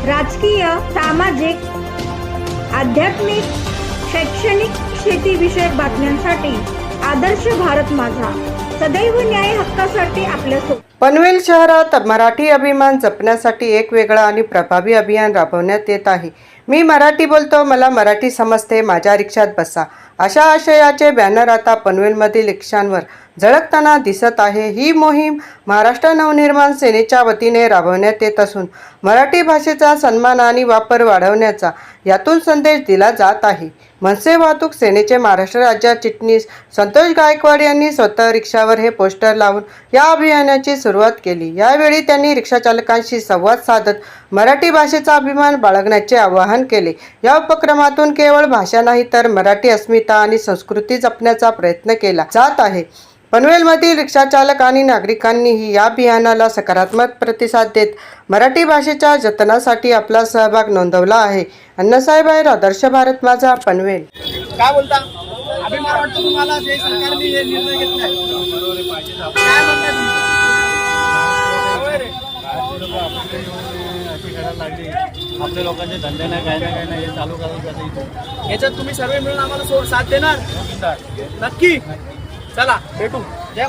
राजकीय, सामाजिक, आध्यात्मिक, शैक्षणिक, शेतीविषयक बातम्यांसाठी आदर्श भारत माझा सदैव न्याय हक्कासाठी आपल्यासोबत. पनवेल शहरात मराठी अभिमान जपण्यासाठी एक वेगळं आणि प्रभावी अभियान राबवण्यात येत आहे. मी मराठी बोलतो, मला मराठी समजते, माझ्या रिक्षात बसा, अशा आशयाचे बॅनर आता पनवेलमधील रिक्षांवर झळकताना दिसत आहे. ही मोहीम महाराष्ट्र नवनिर्माण सेनेच्या वतीने राबवण्यात येत असून मराठी भाषेचा सन्मान आणि वापर वाढवण्याचा यातून संदेश दिला जात आहे. मनसे वाहतूक सेनेचे महाराष्ट्र राज्य चिटणीस संतोष गायकवाड यांनी स्वतः रिक्षावर हे पोस्टर लावून या अभियानाची सुरुवात केली. यावेळी त्यांनी रिक्षाचालकांशी संवाद साधत मराठी भाषेचा अभिमान बाळगण्याचे आवाहन केले. या उपक्रमातून केवळ भाषा नाही तर मराठी अस्मिता आणि संस्कृती जपण्याचा प्रयत्न केला जात आहे. पनवेलमधील रिक्षाचालक आणि नागरिकांनीही या अभियानाला सकारात्मक प्रतिसाद देत मराठी भाषेच्या जतनासाठी आपला सहभाग नोंदवला आहे. अण्णासाहेब आहेर, आदर्श भारत माझा, पनवेल. काय बोलता? अभिमान वाटतो तुम्हाला जे सरकारने हे निर्णय घेतलाय? काय म्हणता तुम्ही? आपल्या लोकांचे धंदे नाही, काय नाही हे चालू करायचं. याच्यात तुम्ही सर्व मिळून आम्हाला साथ देणार? नक्की. चला भेटू. जय